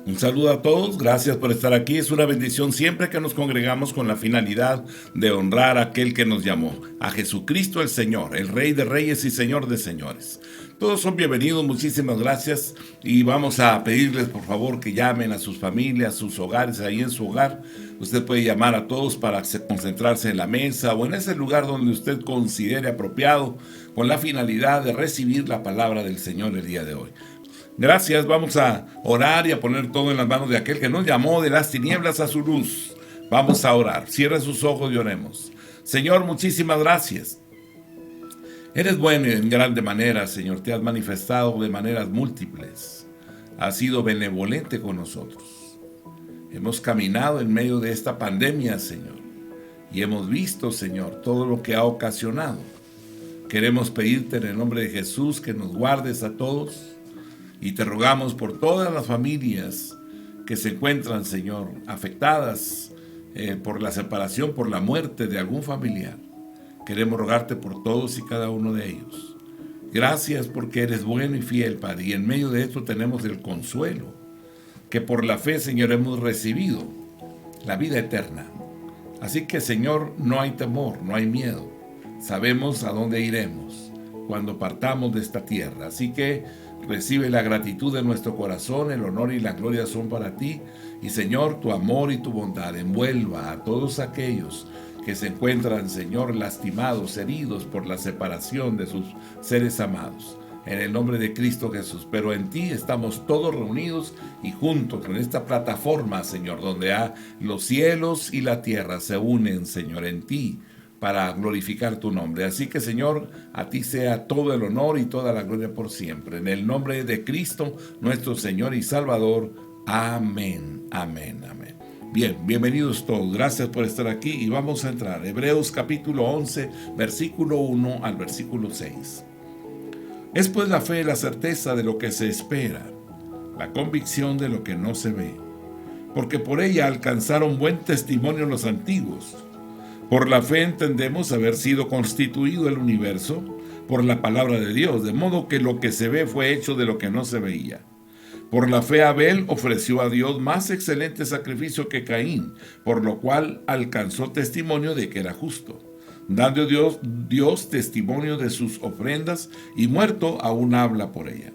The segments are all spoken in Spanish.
Un saludo a todos, gracias por estar aquí. Es una bendición siempre que nos congregamos con la finalidad de honrar a aquel que nos llamó, a Jesucristo el Señor, el Rey de Reyes y Señor de Señores. Todos son bienvenidos, muchísimas gracias y vamos a pedirles por favor que llamen a sus familias, a sus hogares, ahí en su hogar. Usted puede llamar a todos para concentrarse en la mesa o en ese lugar donde usted considere apropiado con la finalidad de recibir la palabra del Señor el día de hoy. Gracias, vamos a orar y a poner todo en las manos de aquel que nos llamó de las tinieblas a su luz. Vamos a orar, cierre sus ojos y oremos. Señor, muchísimas gracias. Eres bueno en grande manera, Señor, te has manifestado de maneras múltiples. Has sido benevolente con nosotros. Hemos caminado en medio de esta pandemia, Señor, y hemos visto, Señor, todo lo que ha ocasionado. Queremos pedirte en el nombre de Jesús que nos guardes a todos. Y te rogamos por todas las familias que se encuentran, Señor, afectadas por la separación, por la muerte de algún familiar. Queremos rogarte por todos y cada uno de ellos. Gracias porque eres bueno y fiel, Padre. Y en medio de esto tenemos el consuelo que por la fe, Señor, hemos recibido la vida eterna. Así que, Señor, no hay temor, no hay miedo. Sabemos a dónde iremos cuando partamos de esta tierra. Así que recibe la gratitud de nuestro corazón, el honor y la gloria son para ti. Y Señor, tu amor y tu bondad envuelva a todos aquellos que se encuentran, Señor, lastimados, heridos por la separación de sus seres amados. En el nombre de Cristo Jesús. Pero en ti estamos todos reunidos y juntos en esta plataforma, Señor, donde los cielos y la tierra se unen, Señor, en ti, para glorificar tu nombre. Así que, Señor, a ti sea todo el honor y toda la gloria por siempre. En el nombre de Cristo, nuestro Señor y Salvador. Amén, amén, amén. Bien, bienvenidos todos. Gracias por estar aquí y vamos a entrar. Hebreos capítulo 11, versículo 1 al versículo 6. Es pues la fe la certeza de lo que se espera, la convicción de lo que no se ve. Porque por ella alcanzaron buen testimonio los antiguos. Por la fe entendemos haber sido constituido el universo por la palabra de Dios, de modo que lo que se ve fue hecho de lo que no se veía. Por la fe Abel ofreció a Dios más excelente sacrificio que Caín, por lo cual alcanzó testimonio de que era justo, dando Dios testimonio de sus ofrendas, y muerto aún habla por ella.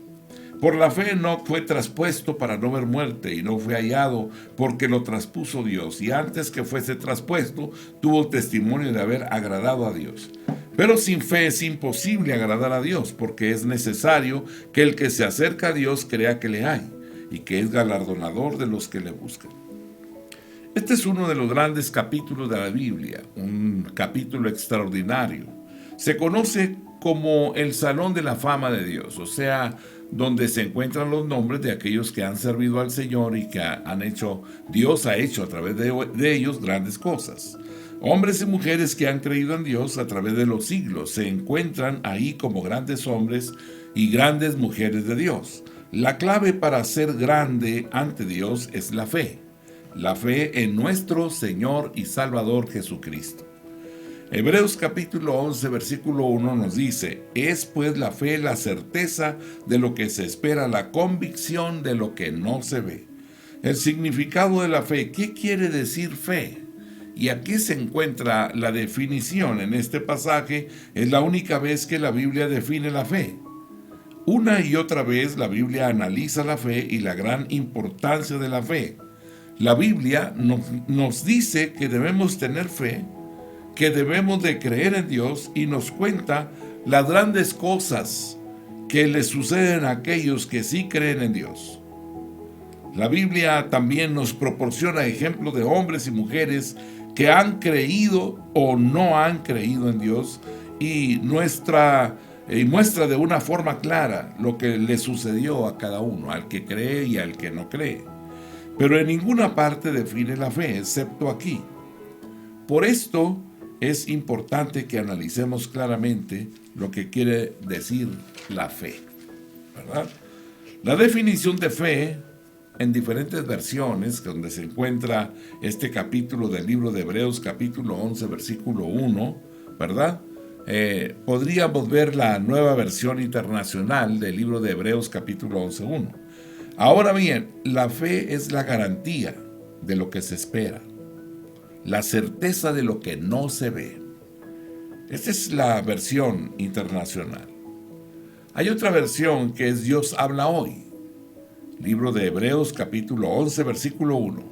Por la fe Enoc fue traspuesto para no ver muerte, y no fue hallado porque lo traspuso Dios, y antes que fuese traspuesto tuvo testimonio de haber agradado a Dios. Pero sin fe es imposible agradar a Dios, porque es necesario que el que se acerca a Dios crea que le hay, y que es galardonador de los que le buscan. Este es uno de los grandes capítulos de la Biblia, un capítulo extraordinario. Se conoce como el Salón de la Fama de Dios, o sea, donde se encuentran los nombres de aquellos que han servido al Señor y que Dios ha hecho a través de ellos grandes cosas. Hombres y mujeres que han creído en Dios a través de los siglos se encuentran ahí como grandes hombres y grandes mujeres de Dios. La clave para ser grande ante Dios es la fe en nuestro Señor y Salvador Jesucristo. Hebreos capítulo 11, versículo 1 nos dice: es pues la fe la certeza de lo que se espera, la convicción de lo que no se ve. El significado de la fe, ¿qué quiere decir fe? Y aquí se encuentra la definición en este pasaje. Es la única vez que la Biblia define la fe. Una y otra vez la Biblia analiza la fe y la gran importancia de la fe. La Biblia nos dice que debemos tener fe, que debemos de creer en Dios, y nos cuenta las grandes cosas que le suceden a aquellos que sí creen en Dios. La Biblia también nos proporciona ejemplos de hombres y mujeres que han creído o no han creído en Dios, y muestra de una forma clara lo que le sucedió a cada uno, al que cree y al que no cree. Pero en ninguna parte define la fe, excepto aquí. Por esto es importante que analicemos claramente lo que quiere decir la fe, ¿verdad? La definición de fe, en diferentes versiones, donde se encuentra este capítulo del libro de Hebreos, capítulo 11, versículo 1, ¿verdad? Podríamos ver la nueva versión internacional del libro de Hebreos, capítulo 11, 1. Ahora bien, la fe es la garantía de lo que se espera, la certeza de lo que no se ve. Esta es la versión internacional. Hay otra versión que es Dios habla hoy. Libro de Hebreos capítulo 11 versículo 1.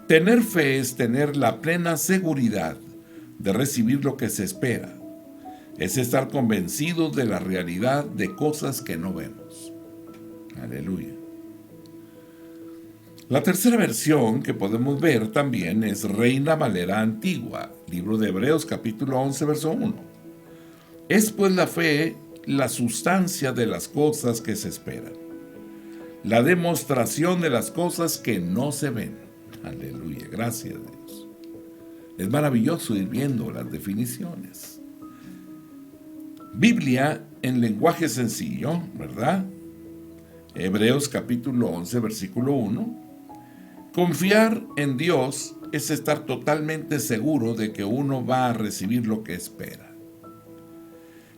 Tener fe es tener la plena seguridad de recibir lo que se espera. Es estar convencidos de la realidad de cosas que no vemos. Aleluya. La tercera versión que podemos ver también es Reina Valera Antigua, libro de Hebreos capítulo 11 verso 1. Es pues la fe la sustancia de las cosas que se esperan, la demostración de las cosas que no se ven. Aleluya, gracias a Dios. Es maravilloso ir viendo las definiciones. Biblia en lenguaje sencillo, ¿verdad? Hebreos capítulo 11 versículo 1. Confiar en Dios es estar totalmente seguro de que uno va a recibir lo que espera.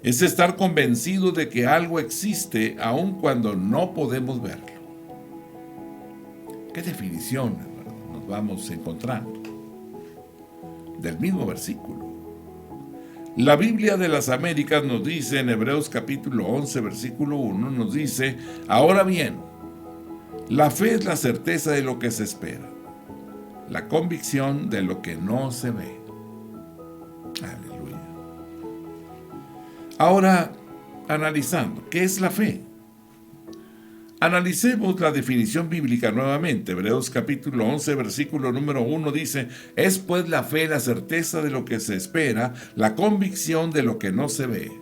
Es estar convencido de que algo existe aun cuando no podemos verlo. ¿Qué definición nos vamos encontrando del mismo versículo? La Biblia de las Américas nos dice en Hebreos capítulo 11 versículo 1, nos dice: ahora bien, la fe es la certeza de lo que se espera, la convicción de lo que no se ve. Aleluya. Ahora, analizando, ¿qué es la fe? Analicemos la definición bíblica nuevamente. Hebreos capítulo 11, versículo número 1 dice: es pues la fe la certeza de lo que se espera, la convicción de lo que no se ve.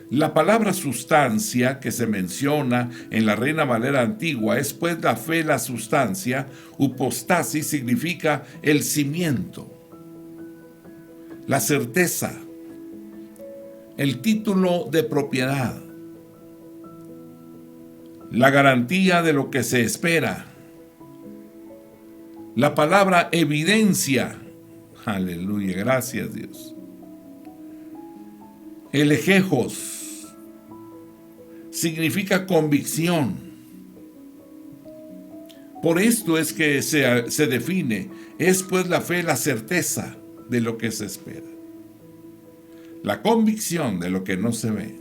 La palabra sustancia que se menciona en la Reina Valera Antigua es pues la fe la sustancia. Upostasis significa el cimiento, la certeza, el título de propiedad, la garantía de lo que se espera. La palabra evidencia. Aleluya, gracias Dios. El ejejos significa convicción. Por esto es que se define, es pues la fe la certeza de lo que se espera, la convicción de lo que no se ve.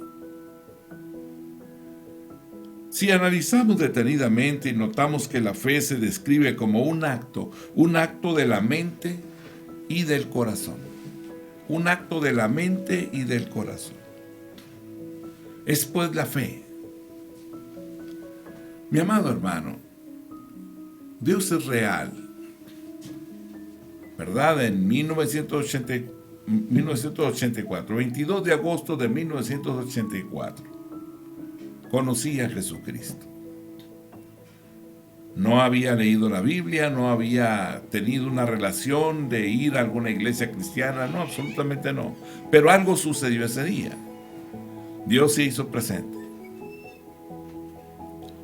Si analizamos detenidamente y notamos que la fe se describe como un acto de la mente y del corazón. Un acto de la mente y del corazón. Es pues la fe. Mi amado hermano, Dios es real. ¿Verdad? En 1984, 22 de agosto de 1984. Conocí a Jesucristo. No había leído la Biblia, no había tenido una relación de ir a alguna iglesia cristiana, no, absolutamente no. Pero algo sucedió ese día. Dios se hizo presente.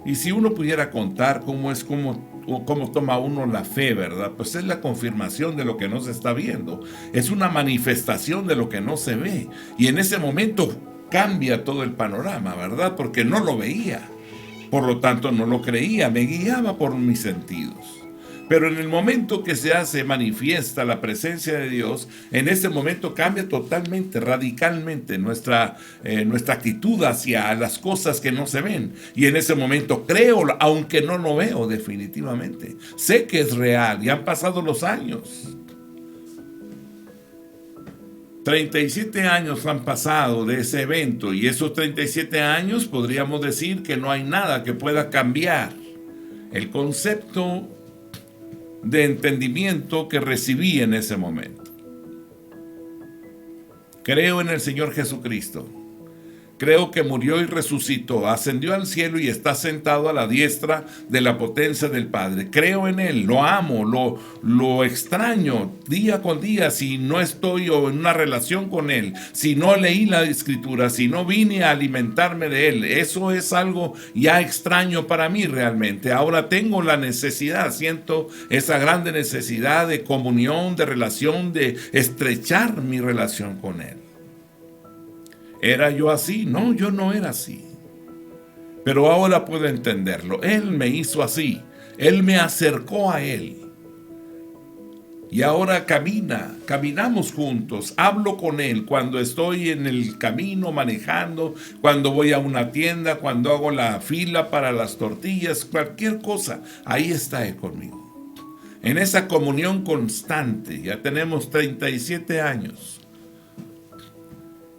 Y si uno pudiera contar cómo toma uno la fe, ¿verdad? Pues es la confirmación de lo que no se está viendo. Es una manifestación de lo que no se ve. Y en ese momento cambia todo el panorama, ¿verdad? Porque no lo veía. Por lo tanto, no lo creía, me guiaba por mis sentidos. Pero en el momento que se hace manifiesta la presencia de Dios, en ese momento cambia totalmente, radicalmente nuestra actitud hacia las cosas que no se ven. Y en ese momento creo, aunque no lo veo definitivamente. Sé que es real y han pasado los años. 37 años han pasado de ese evento y esos 37 años podríamos decir que no hay nada que pueda cambiar el concepto de entendimiento que recibí en ese momento. Creo en el Señor Jesucristo. Creo que murió y resucitó, ascendió al cielo y está sentado a la diestra de la potencia del Padre. Creo en Él, lo amo, lo extraño día con día si no estoy en una relación con Él, si no leí la Escritura, si no vine a alimentarme de Él. Eso es algo ya extraño para mí realmente. Ahora tengo la necesidad, siento esa grande necesidad de comunión, de relación, de estrechar mi relación con Él. ¿Era yo así? No, yo no era así. pero ahora puedo entenderlo. Él me hizo así, Él me acercó a Él. Y ahora caminamos juntos, hablo con Él cuando estoy en el camino manejando, cuando voy a una tienda, cuando hago la fila para las tortillas, cualquier cosa, ahí está Él conmigo. En esa comunión constante, ya tenemos 37 años.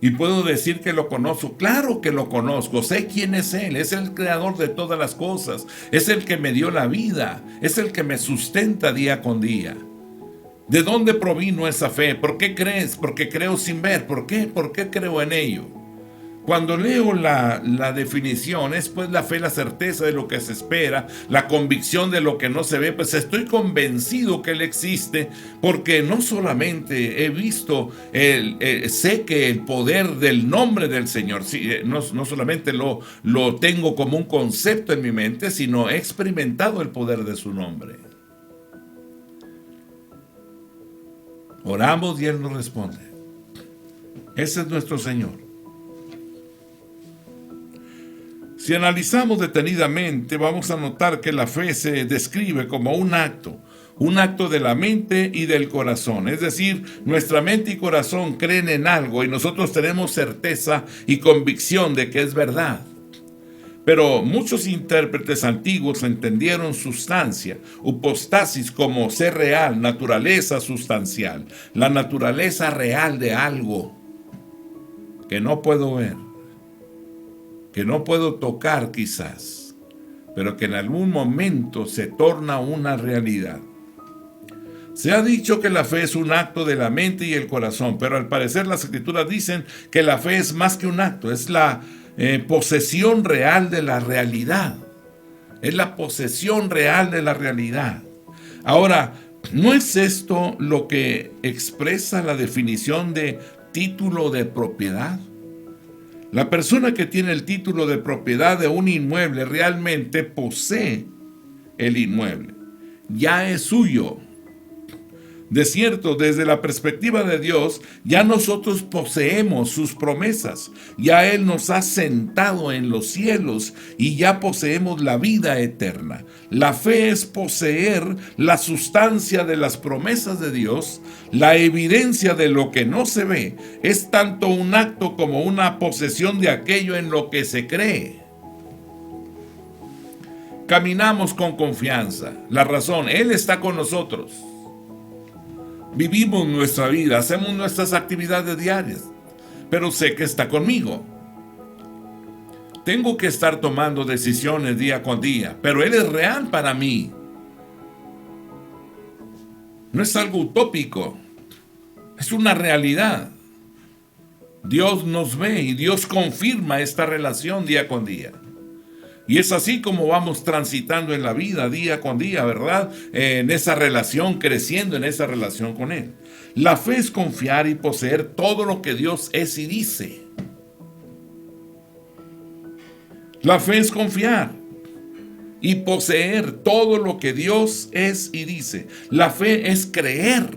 Y puedo decir que lo conozco, claro que lo conozco, sé quién es Él, es el creador de todas las cosas, es el que me dio la vida, es el que me sustenta día con día. ¿De dónde provino esa fe? ¿Por qué crees? Porque creo sin ver. ¿Por qué? ¿Por qué creo en ello? Cuando leo la definición, es pues la fe, la certeza de lo que se espera, la convicción de lo que no se ve, pues estoy convencido que Él existe, porque no solamente he visto, sé que el poder del nombre del Señor, sí, no solamente lo tengo como un concepto en mi mente, sino he experimentado el poder de su nombre. Oramos y Él nos responde. Ese es nuestro Señor. Si analizamos detenidamente, vamos a notar que la fe se describe como un acto de la mente y del corazón. Es decir, nuestra mente y corazón creen en algo y nosotros tenemos certeza y convicción de que es verdad. Pero muchos intérpretes antiguos entendieron sustancia, hipostasis, como ser real, naturaleza sustancial, la naturaleza real de algo que no puedo ver, que no puedo tocar quizás, pero que en algún momento se torna una realidad. Se ha dicho que la fe es un acto de la mente y el corazón, pero al parecer las escrituras dicen que la fe es más que un acto, es la posesión real de la realidad. Es la posesión real de la realidad. Ahora, ¿no es esto lo que expresa la definición de título de propiedad? La persona que tiene el título de propiedad de un inmueble realmente posee el inmueble. Ya es suyo. De cierto, desde la perspectiva de Dios, ya nosotros poseemos sus promesas, ya Él nos ha sentado en los cielos y ya poseemos la vida eterna. La fe es poseer la sustancia de las promesas de Dios, la evidencia de lo que no se ve, es tanto un acto como una posesión de aquello en lo que se cree. Caminamos con confianza. La razón, Él está con nosotros. Vivimos nuestra vida, hacemos nuestras actividades diarias, pero sé que está conmigo. Tengo que estar tomando decisiones día con día, pero Él es real para mí. No es algo utópico, es una realidad. Dios nos ve y Dios confirma esta relación día con día. Y es así como vamos transitando en la vida día con día, ¿verdad? En esa relación, creciendo en esa relación con Él. La fe es confiar y poseer todo lo que Dios es y dice. La fe es confiar y poseer todo lo que Dios es y dice. La fe es creer.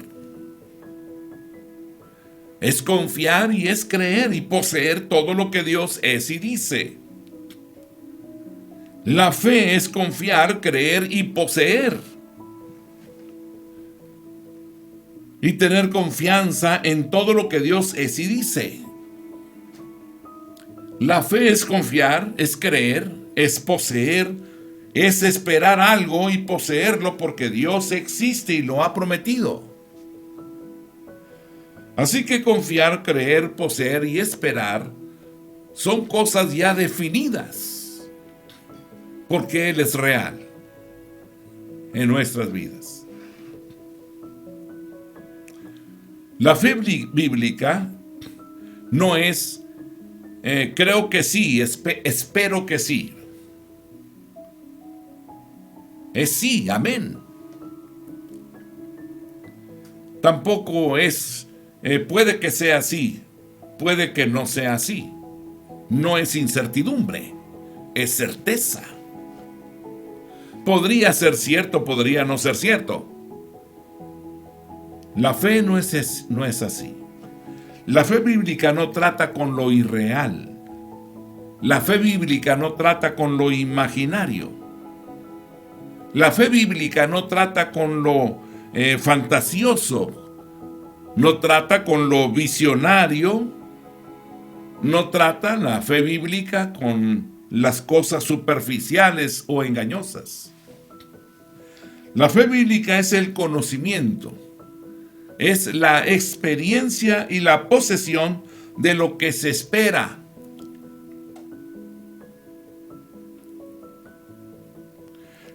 Es confiar y es creer y poseer todo lo que Dios es y dice. La fe es confiar, creer y poseer. Y tener confianza en todo lo que Dios es y dice. La fe es confiar, es creer, es poseer, es esperar algo y poseerlo porque Dios existe y lo ha prometido. Así que confiar, creer, poseer y esperar son cosas ya definidas. Porque Él es real en nuestras vidas. La fe bíblica no es creo que sí, espero que sí. Es sí, amén. Tampoco es puede que sea así, puede que no sea así. No es incertidumbre, es certeza. Podría ser cierto, podría no ser cierto. La fe no es así. La fe bíblica no trata con lo irreal. La fe bíblica no trata con lo imaginario. La fe bíblica no trata con lo fantasioso, no trata con lo visionario, no trata la fe bíblica con las cosas superficiales o engañosas. La fe bíblica es el conocimiento, es la experiencia y la posesión de lo que se espera.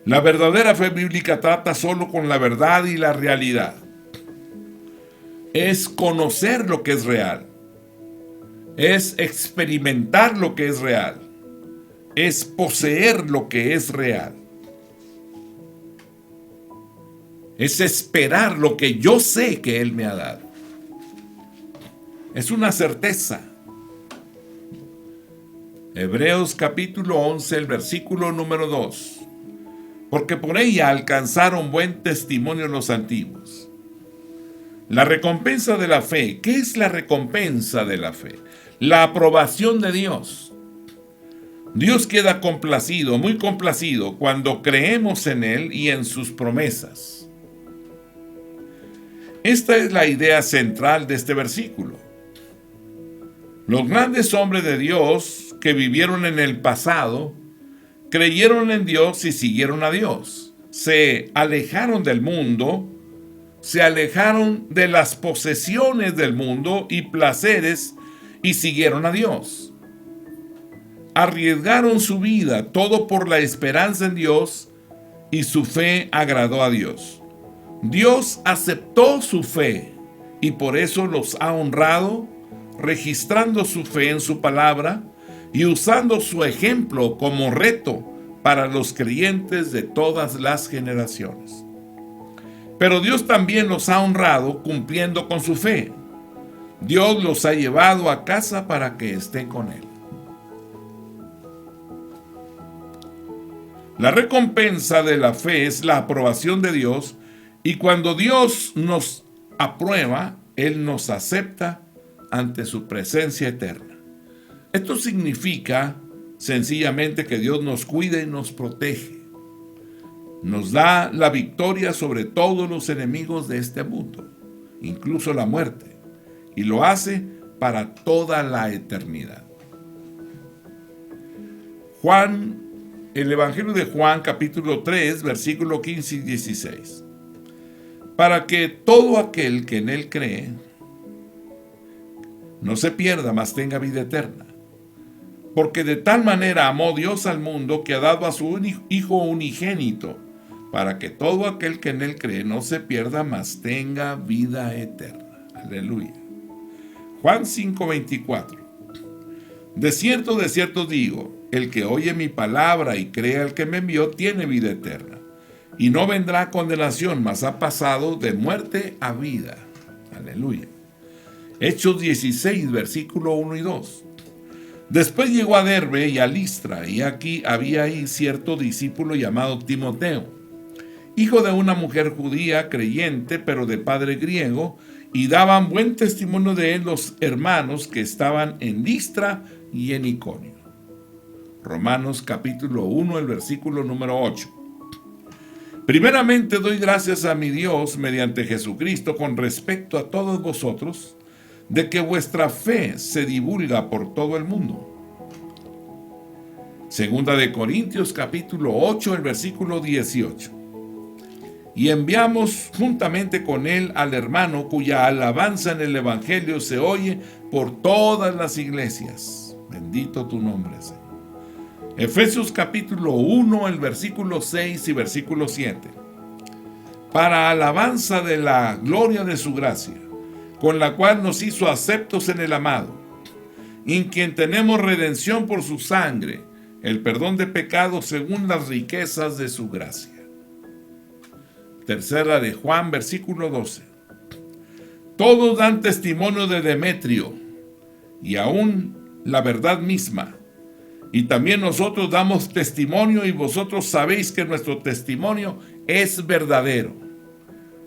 La verdadera fe bíblica trata solo con la verdad y la realidad. Es conocer lo que es real. Es experimentar lo que es real. Es poseer lo que es real. Es esperar lo que yo sé que Él me ha dado. Es una certeza. Hebreos capítulo 11, el versículo número 2. Porque por ella alcanzaron buen testimonio los antiguos. La recompensa de la fe. ¿Qué es la recompensa de la fe? La aprobación de Dios. Dios queda complacido, muy complacido, cuando creemos en Él y en sus promesas. Esta es la idea central de este versículo. Los grandes hombres de Dios que vivieron en el pasado creyeron en Dios y siguieron a Dios. Se alejaron del mundo, se alejaron de las posesiones del mundo y placeres y siguieron a Dios. Arriesgaron su vida, todo por la esperanza en Dios, y su fe agradó a Dios. Dios aceptó su fe y por eso los ha honrado, registrando su fe en su palabra y usando su ejemplo como reto para los creyentes de todas las generaciones. Pero Dios también los ha honrado cumpliendo con su fe. Dios los ha llevado a casa para que estén con Él. La recompensa de la fe es la aprobación de Dios, y cuando Dios nos aprueba, Él nos acepta ante su presencia eterna. Esto significa sencillamente que Dios nos cuida y nos protege. Nos da la victoria sobre todos los enemigos de este mundo, incluso la muerte, y lo hace para toda la eternidad. El Evangelio de Juan, capítulo 3, versículo 15 y 16. Para que todo aquel que en Él cree no se pierda, mas tenga vida eterna. Porque de tal manera amó Dios al mundo que ha dado a su Hijo unigénito, para que todo aquel que en Él cree no se pierda, mas tenga vida eterna. Aleluya. Juan 5:24. De cierto digo, el que oye mi palabra y cree al que me envió, tiene vida eterna, y no vendrá a condenación, mas ha pasado de muerte a vida. Aleluya. Hechos 16, versículo 1 y 2. Después llegó a Derbe y a Listra, y aquí había ahí cierto discípulo llamado Timoteo, hijo de una mujer judía creyente, pero de padre griego, y daban buen testimonio de él los hermanos que estaban en Listra y en Iconio. Romanos capítulo 1, el versículo número 8. Primeramente doy gracias a mi Dios mediante Jesucristo con respecto a todos vosotros, de que vuestra fe se divulga por todo el mundo. Segunda de Corintios capítulo 8, el versículo 18. Y enviamos juntamente con él al hermano cuya alabanza en el Evangelio se oye por todas las iglesias. Bendito tu nombre, Señor. Efesios capítulo 1, el versículo 6 y versículo 7. Para alabanza de la gloria de su gracia, con la cual nos hizo aceptos en el amado, en quien tenemos redención por su sangre, el perdón de pecados según las riquezas de su gracia. Tercera de Juan, versículo 12. Todos dan testimonio de Demetrio, y aún la verdad misma. Y también nosotros damos testimonio, y vosotros sabéis que nuestro testimonio es verdadero.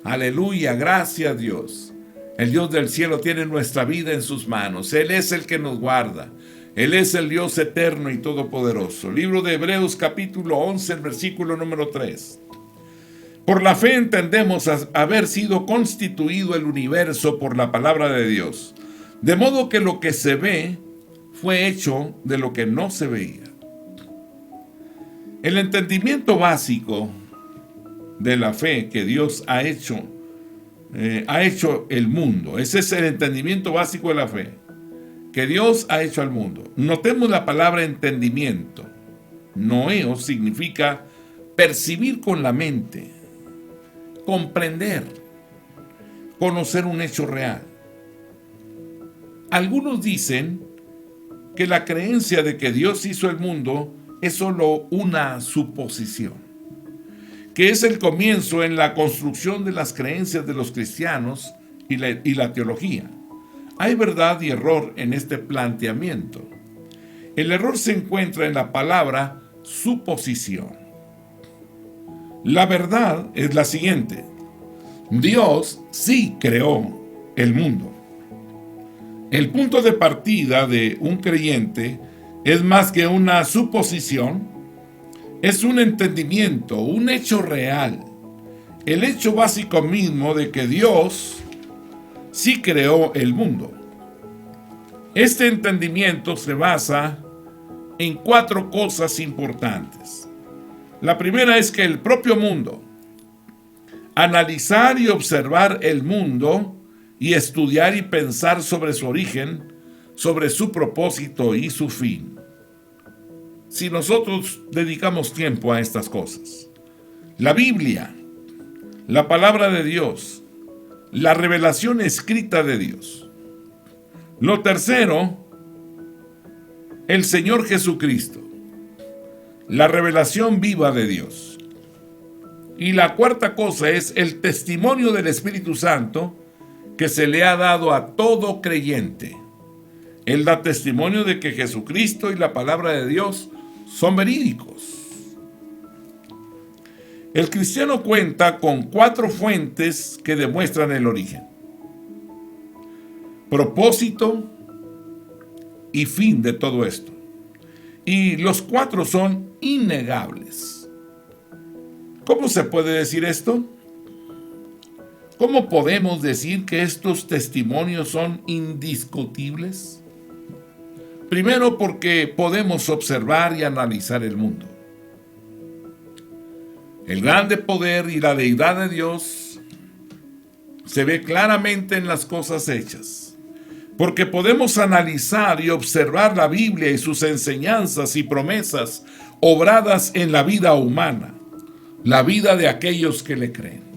Aleluya, gracias a Dios. El Dios del cielo tiene nuestra vida en sus manos. Él es el que nos guarda. Él es el Dios eterno y todopoderoso. Libro de Hebreos capítulo 11, el versículo número 3. Por la fe entendemos haber sido constituido el universo por la palabra de Dios, de modo que lo que se ve fue hecho de lo que no se veía. El entendimiento básico de la fe que Dios ha hecho el mundo. Ese es el entendimiento básico de la fe, que Dios ha hecho al mundo. Notemos la palabra entendimiento. Noeo significa percibir con la mente, comprender, conocer un hecho real. Algunos dicen que la creencia de que Dios hizo el mundo es solo una suposición, que es el comienzo en la construcción de las creencias de los cristianos y la teología. Hay verdad y error en este planteamiento. El error se encuentra en la palabra suposición. La verdad es la siguiente: Dios sí creó el mundo. El punto de partida de un creyente es más que una suposición, es un entendimiento, un hecho real, el hecho básico mismo de que Dios sí creó el mundo. Este entendimiento se basa en 4 cosas importantes. La primera es que el propio mundo, analizar y observar el mundo y estudiar y pensar sobre su origen, sobre su propósito y su fin. Si nosotros dedicamos tiempo a estas cosas, la Biblia, la palabra de Dios, la revelación escrita de Dios. Lo tercero, el Señor Jesucristo, la revelación viva de Dios. Y la cuarta cosa es el testimonio del Espíritu Santo que se le ha dado a todo creyente. Él da testimonio de que Jesucristo y la palabra de Dios son verídicos. El cristiano cuenta con 4 fuentes que demuestran el origen, propósito y fin de todo esto. Y los 4 son innegables. ¿Cómo se puede decir esto? ¿Cómo podemos decir que estos testimonios son indiscutibles? Primero, porque podemos observar y analizar el mundo. El grande poder y la deidad de Dios se ve claramente en las cosas hechas, porque podemos analizar y observar la Biblia y sus enseñanzas y promesas obradas en la vida humana, la vida de aquellos que le creen.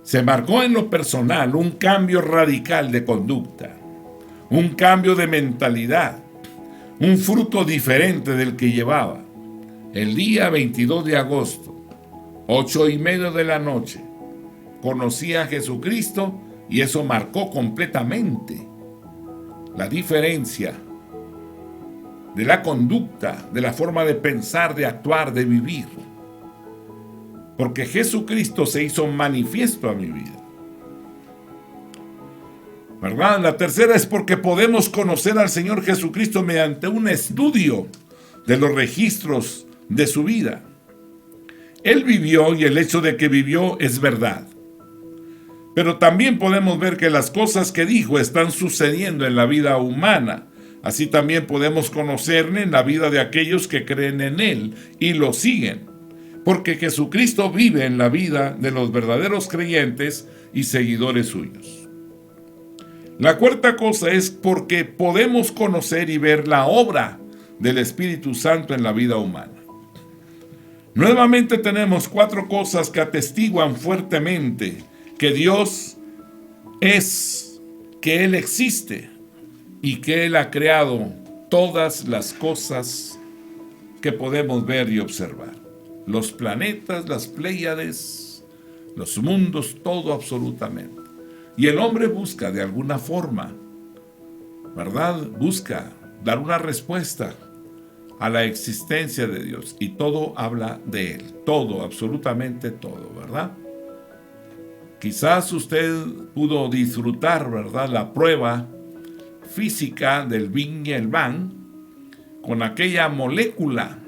Se marcó en lo personal un cambio radical de conducta, un cambio de mentalidad, un fruto diferente del que llevaba. El día 22 de agosto, 8:30 de la noche, conocí a Jesucristo y eso marcó completamente la diferencia de la conducta, de la forma de pensar, de actuar, de vivir. Porque Jesucristo se hizo manifiesto a mi vida. ¿Verdad? La tercera es porque podemos conocer al Señor Jesucristo mediante un estudio de los registros de su vida. Él vivió y el hecho de que vivió es verdad. Pero también podemos ver que las cosas que dijo están sucediendo en la vida humana. Así también podemos conocerle en la vida de aquellos que creen en Él y lo siguen. Porque Jesucristo vive en la vida de los verdaderos creyentes y seguidores suyos. La cuarta cosa es porque podemos conocer y ver la obra del Espíritu Santo en la vida humana. Nuevamente tenemos 4 cosas que atestiguan fuertemente que Dios es, que Él existe y que Él ha creado todas las cosas que podemos ver y observar. Los planetas, las Pléyades, los mundos, todo absolutamente. Y el hombre busca de alguna forma, ¿verdad? Busca dar una respuesta a la existencia de Dios. Y todo habla de Él. Todo, absolutamente todo, ¿verdad? Quizás usted pudo disfrutar, ¿verdad?, la prueba física del Big Bang, con aquella molécula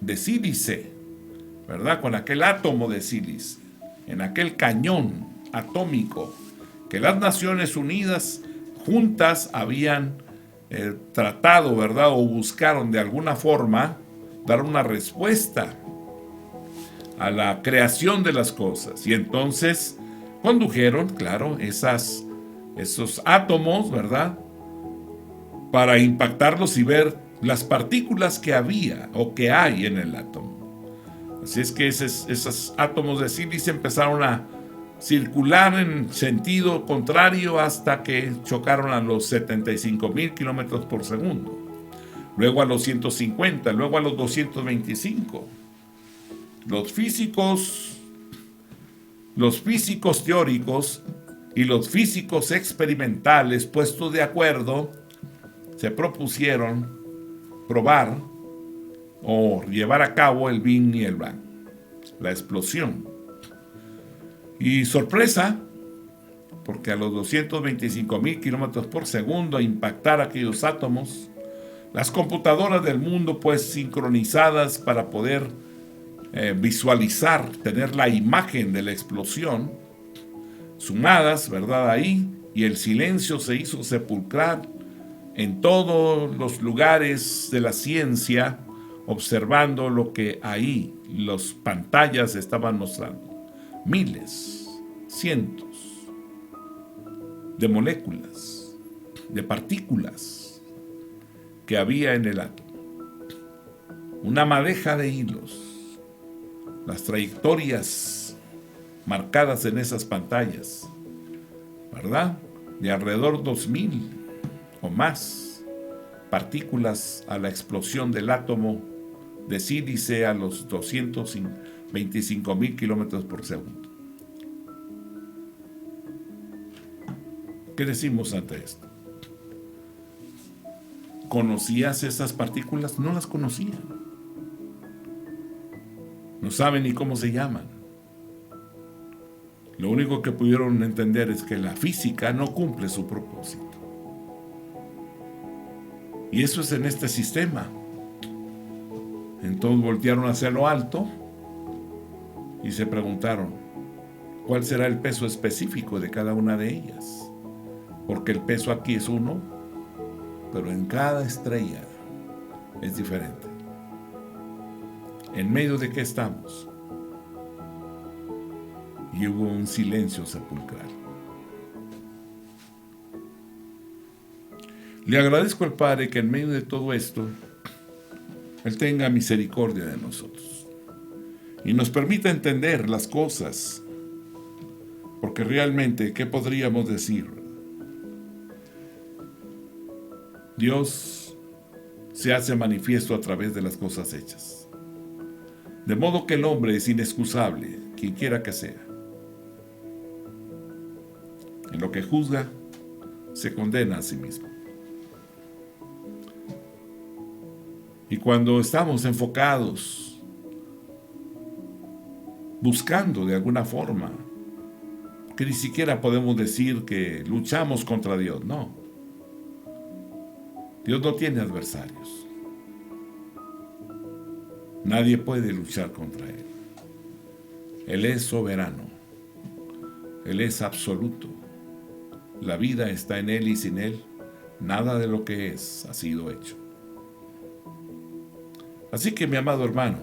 de sílice, ¿verdad? Con aquel átomo de sílice, en aquel cañón atómico que las Naciones Unidas juntas habían tratado, ¿verdad? O buscaron de alguna forma dar una respuesta a la creación de las cosas. Y entonces condujeron, claro, esos átomos, ¿verdad? Para impactarlos y ver las partículas que había o que hay en el átomo. Así es que esos átomos de sílice empezaron a circular en sentido contrario hasta que chocaron a los 75,000 kilómetros por segundo. Luego a los 150, luego a los 225. Los físicos teóricos y los físicos experimentales, puestos de acuerdo, se propusieron probar o llevar a cabo el Big Bang, la explosión. Y sorpresa, porque a los 225,000 kilómetros por segundo impactar aquellos átomos, las computadoras del mundo, pues sincronizadas para poder visualizar, tener la imagen de la explosión, sumadas, ¿verdad? Ahí, y el silencio se hizo sepulcral en todos los lugares de la ciencia, observando lo que ahí las pantallas estaban mostrando. Miles, cientos de moléculas, de partículas que había en el átomo. Una madeja de hilos, las trayectorias marcadas en esas pantallas, ¿verdad? De alrededor 2,000 o más partículas a la explosión del átomo de sílice a los 225,000 kilómetros por segundo. ¿Qué decimos ante esto? ¿Conocías esas partículas? No las conocían. No saben ni cómo se llaman. Lo único que pudieron entender es que la física no cumple su propósito. Y eso es en este sistema. Entonces voltearon hacia lo alto y se preguntaron, ¿cuál será el peso específico de cada una de ellas? Porque el peso aquí es uno, pero en cada estrella es diferente. ¿En medio de qué estamos? Y hubo un silencio sepulcral. Le agradezco al Padre que en medio de todo esto Él tenga misericordia de nosotros y nos permita entender las cosas, porque realmente, ¿qué podríamos decir? Dios se hace manifiesto a través de las cosas hechas, de modo que el hombre es inexcusable, quien quiera que sea. En lo que juzga, se condena a sí mismo. Y cuando estamos enfocados, buscando de alguna forma, que ni siquiera podemos decir que luchamos contra Dios, no. Dios no tiene adversarios. Nadie puede luchar contra Él. Él es soberano. Él es absoluto. La vida está en Él y sin Él, nada de lo que es ha sido hecho. Así que, mi amado hermano,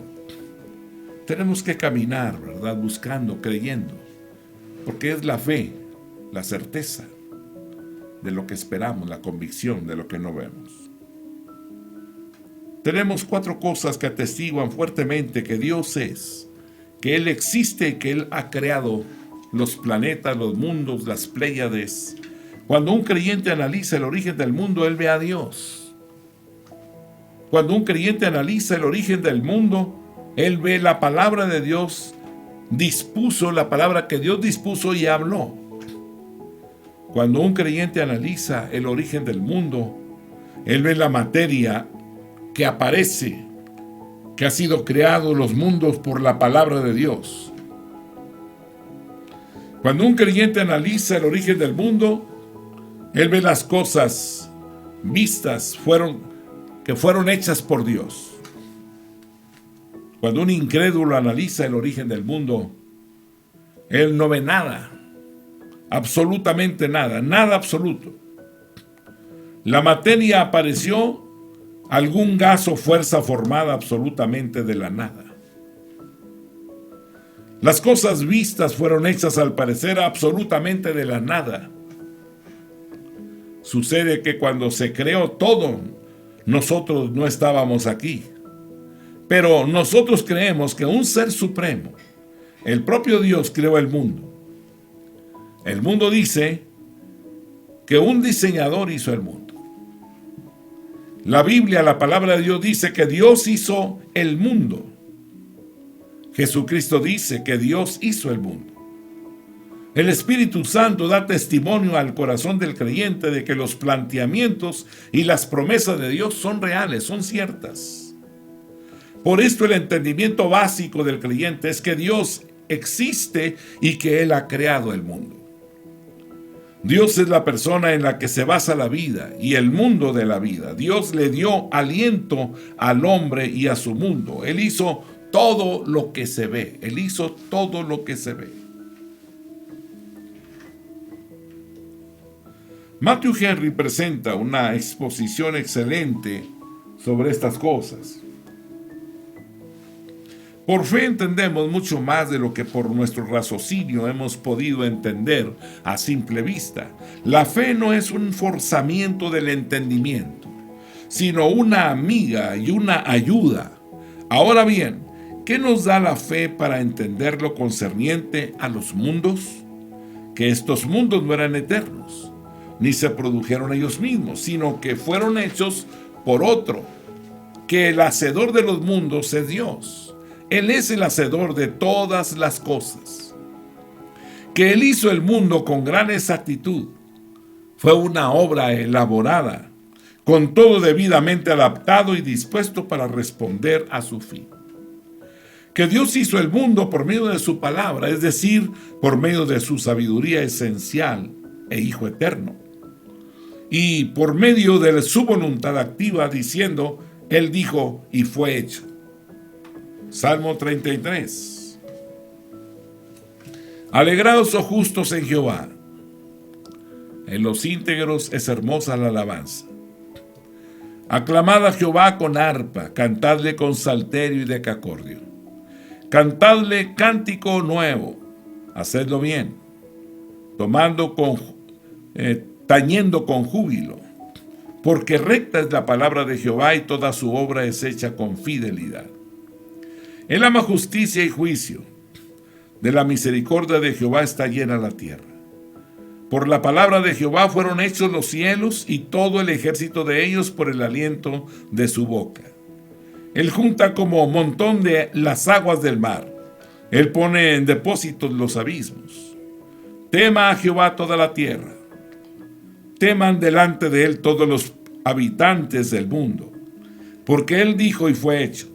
tenemos que caminar, ¿verdad? Buscando, creyendo, porque es la fe, la certeza de lo que esperamos, la convicción de lo que no vemos. Tenemos 4 cosas que atestiguan fuertemente que Dios es, que Él existe y que Él ha creado los planetas, los mundos, las pléyades. Cuando un creyente analiza el origen del mundo, él ve a Dios. Cuando un creyente analiza el origen del mundo, él ve la palabra de Dios, dispuso la palabra que Dios dispuso y habló. Cuando un creyente analiza el origen del mundo, él ve la materia que aparece, que ha sido creado los mundos por la palabra de Dios. Cuando un creyente analiza el origen del mundo, él ve las cosas vistas que fueron hechas por Dios. Cuando un incrédulo analiza el origen del mundo, él no ve nada, absolutamente nada, nada absoluto. La materia apareció, algún gas o fuerza formada absolutamente de la nada. Las cosas vistas fueron hechas al parecer absolutamente de la nada. Sucede que cuando se creó todo, nosotros no estábamos aquí. Pero nosotros creemos que un ser supremo, el propio Dios, creó el mundo. El mundo dice que un diseñador hizo el mundo. La Biblia, la palabra de Dios, dice que Dios hizo el mundo. Jesucristo dice que Dios hizo el mundo. El Espíritu Santo da testimonio al corazón del creyente de que los planteamientos y las promesas de Dios son reales, son ciertas. Por esto el entendimiento básico del creyente es que Dios existe y que Él ha creado el mundo. Dios es la persona en la que se basa la vida y el mundo de la vida. Dios le dio aliento al hombre y a su mundo. Él hizo todo lo que se ve. Él hizo todo lo que se ve. Matthew Henry presenta una exposición excelente sobre estas cosas. Por fe entendemos mucho más de lo que por nuestro raciocinio hemos podido entender a simple vista. La fe no es un forzamiento del entendimiento, sino una amiga y una ayuda. Ahora bien, ¿qué nos da la fe para entender lo concerniente a los mundos? Que estos mundos no eran eternos, ni se produjeron ellos mismos, sino que fueron hechos por otro, que el hacedor de los mundos es Dios. Él es el hacedor de todas las cosas. Que Él hizo el mundo con gran exactitud. Fue una obra elaborada, con todo debidamente adaptado y dispuesto para responder a su fin. Que Dios hizo el mundo por medio de su palabra, es decir, por medio de su sabiduría esencial e Hijo eterno. Y por medio de su voluntad activa, diciendo, Él dijo y fue hecho. Salmo 33. Alegraos, oh justos, en Jehová. En los íntegros es hermosa la alabanza. Aclamad a Jehová con arpa, cantadle con salterio y decacordio. Cantadle cántico nuevo, hacedlo bien, tañendo con júbilo, porque recta es la palabra de Jehová y toda su obra es hecha con fidelidad. Él ama justicia y juicio. De la misericordia de Jehová está llena la tierra. Por la palabra de Jehová fueron hechos los cielos y todo el ejército de ellos por el aliento de su boca. Él junta como montón de las aguas del mar. Él pone en depósitos los abismos. Tema a Jehová toda la tierra. Teman delante de él todos los habitantes del mundo. Porque él dijo y fue hecho.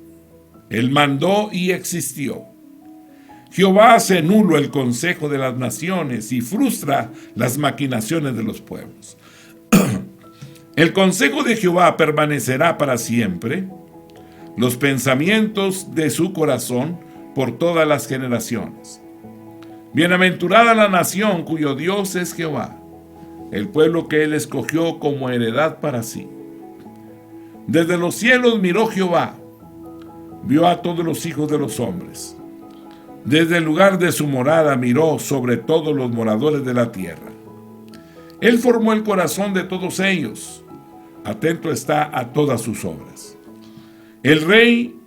Él mandó y existió. Jehová hace nulo el consejo de las naciones y frustra las maquinaciones de los pueblos. El consejo de Jehová permanecerá para siempre, los pensamientos de su corazón por todas las generaciones. Bienaventurada la nación cuyo Dios es Jehová, el pueblo que él escogió como heredad para sí. Desde los cielos miró Jehová, vio a todos los hijos de los hombres. Desde el lugar de su morada miró sobre todos los moradores de la tierra. Él formó el corazón de todos ellos, atento está a todas sus obras. El rey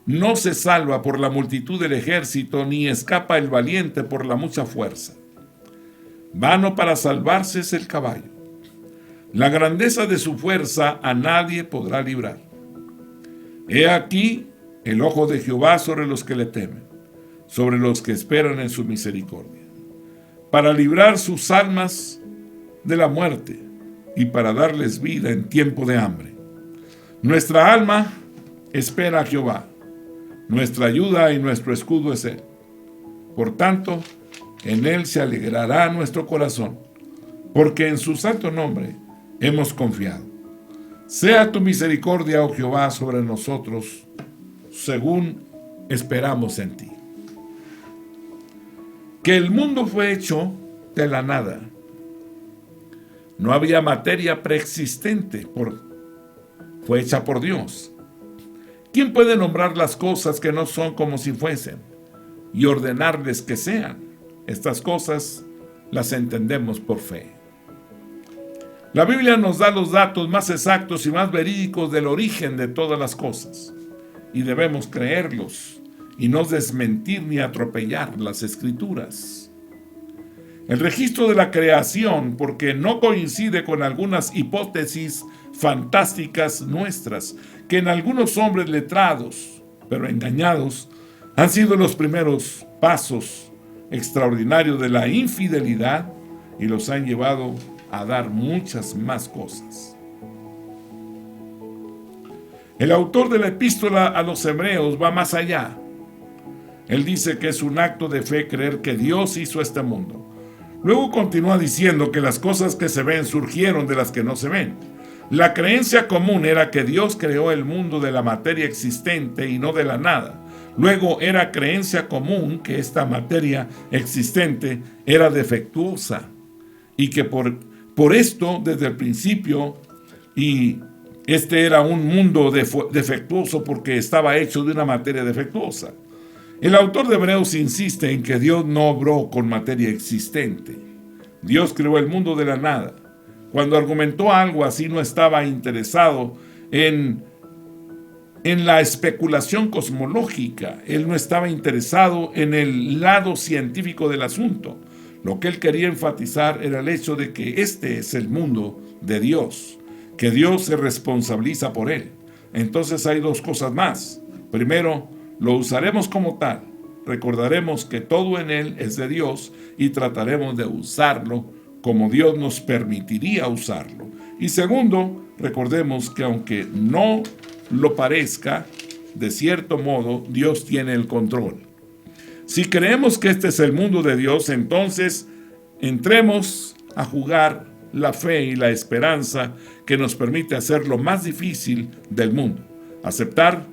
no se salva por la multitud del ejército, ni escapa el valiente por la mucha fuerza. Vano para salvarse es el caballo. La grandeza de su fuerza a nadie podrá librar. He aquí el ojo de Jehová sobre los que le temen, sobre los que esperan en su misericordia, para librar sus almas de la muerte y para darles vida en tiempo de hambre. Nuestra alma espera a Jehová, nuestra ayuda y nuestro escudo es Él. Por tanto, en Él se alegrará nuestro corazón, porque en su santo nombre hemos confiado. Sea tu misericordia, oh Jehová, sobre nosotros, según esperamos en ti. Que el mundo fue hecho de la nada. No había materia preexistente, fue hecha por Dios. ¿Quién puede nombrar las cosas que no son como si fuesen y ordenarles que sean? Estas cosas las entendemos por fe. La Biblia nos da los datos más exactos y más verídicos del origen de todas las cosas, y debemos creerlos y no desmentir ni atropellar las Escrituras. El registro de la creación, porque no coincide con algunas hipótesis fantásticas nuestras, que en algunos hombres letrados, pero engañados, han sido los primeros pasos extraordinarios de la infidelidad y los han llevado a dar muchas más cosas. El autor de la epístola a los Hebreos va más allá. Él dice que es un acto de fe creer que Dios hizo este mundo. Luego continúa diciendo que las cosas que se ven surgieron de las que no se ven. La creencia común era que Dios creó el mundo de la materia existente y no de la nada. Luego era creencia común que esta materia existente era defectuosa y que por esto, desde el principio, y este era un mundo defectuoso porque estaba hecho de una materia defectuosa. El autor de Hebreos insiste en que Dios no obró con materia existente. Dios creó el mundo de la nada. Cuando argumentó algo así, no estaba interesado en la especulación cosmológica. Él no estaba interesado en el lado científico del asunto. Lo que él quería enfatizar era el hecho de que este es el mundo de Dios, que Dios se responsabiliza por él. Entonces hay dos cosas más. Primero, lo usaremos como tal. Recordaremos que todo en él es de Dios y trataremos de usarlo como Dios nos permitiría usarlo. Y segundo, recordemos que aunque no lo parezca, de cierto modo, Dios tiene el control. Si creemos que este es el mundo de Dios, entonces entremos a jugar la fe y la esperanza que nos permite hacer lo más difícil del mundo, aceptar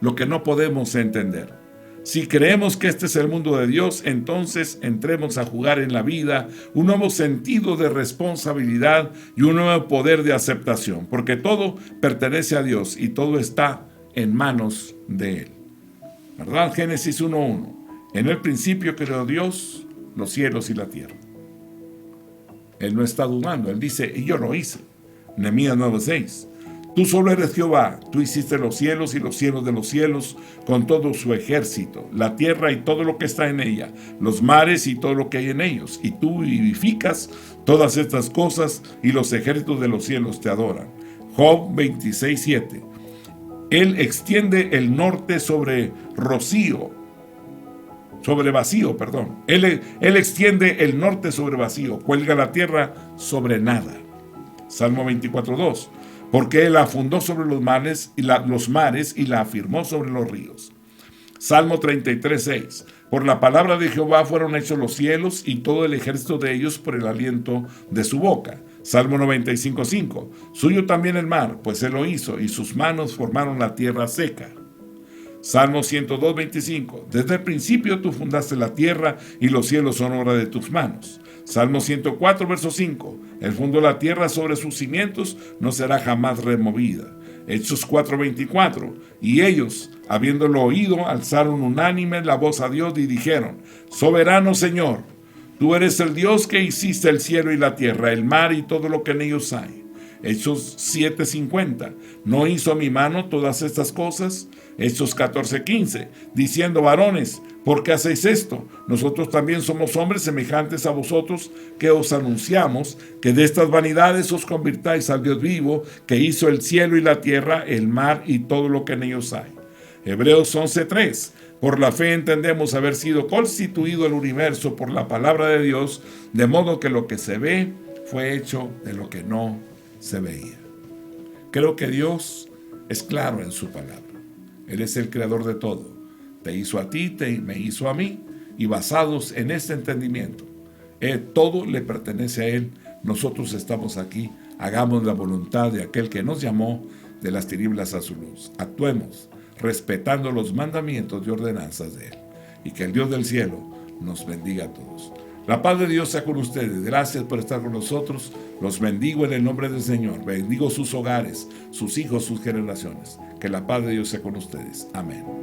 lo que no podemos entender. Si creemos que este es el mundo de Dios, entonces entremos a jugar en la vida un nuevo sentido de responsabilidad y un nuevo poder de aceptación, porque todo pertenece a Dios y todo está en manos de Él. ¿Verdad? Génesis 1:1. En el principio creó Dios los cielos y la tierra. Él no está dudando, él dice, y yo lo hice. Nehemías 9:6. Tú solo eres Jehová, tú hiciste los cielos y los cielos de los cielos con todo su ejército, la tierra y todo lo que está en ella, los mares y todo lo que hay en ellos, y tú vivificas todas estas cosas y los ejércitos de los cielos te adoran. Job 26:7. Él extiende el norte sobre vacío. Él extiende el norte sobre vacío, cuelga la tierra sobre nada. Salmo 24:2. Porque Él la fundó sobre los mares y la afirmó sobre los ríos. Salmo 33:6. Por la palabra de Jehová fueron hechos los cielos y todo el ejército de ellos por el aliento de su boca. Salmo 95:5. Suyo también el mar, pues Él lo hizo, y sus manos formaron la tierra seca. Salmo 102:25. Desde el principio tú fundaste la tierra y los cielos son obra de tus manos. Salmo 104:5. Él fundó la tierra sobre sus cimientos, no será jamás removida. Hechos 4:24. Y ellos, habiéndolo oído, alzaron unánime la voz a Dios y dijeron: Soberano Señor, tú eres el Dios que hiciste el cielo y la tierra, el mar y todo lo que en ellos hay. Hechos 7:50. ¿No hizo mi mano todas estas cosas? Hechos 14:15. Diciendo: varones, ¿por qué hacéis esto? Nosotros también somos hombres semejantes a vosotros, que os anunciamos que de estas vanidades os convirtáis al Dios vivo, que hizo el cielo y la tierra, el mar y todo lo que en ellos hay. Hebreos 11:3. Por la fe entendemos haber sido constituido el universo por la palabra de Dios, de modo que lo que se ve fue hecho de lo que no se veía. Creo que Dios es claro en su palabra. Él es el creador de todo. Te hizo a ti, me hizo a mí, y basados en este entendimiento, todo le pertenece a Él. Nosotros estamos aquí Hagamos la voluntad de aquel que nos llamó de las tinieblas a su luz. Actuemos respetando los mandamientos y ordenanzas de Él. Y que el Dios del cielo nos bendiga a todos. La paz de Dios sea con ustedes. Gracias por estar con nosotros. Los bendigo en el nombre del Señor. Bendigo sus hogares, sus hijos, sus generaciones. Que la paz de Dios sea con ustedes. Amén.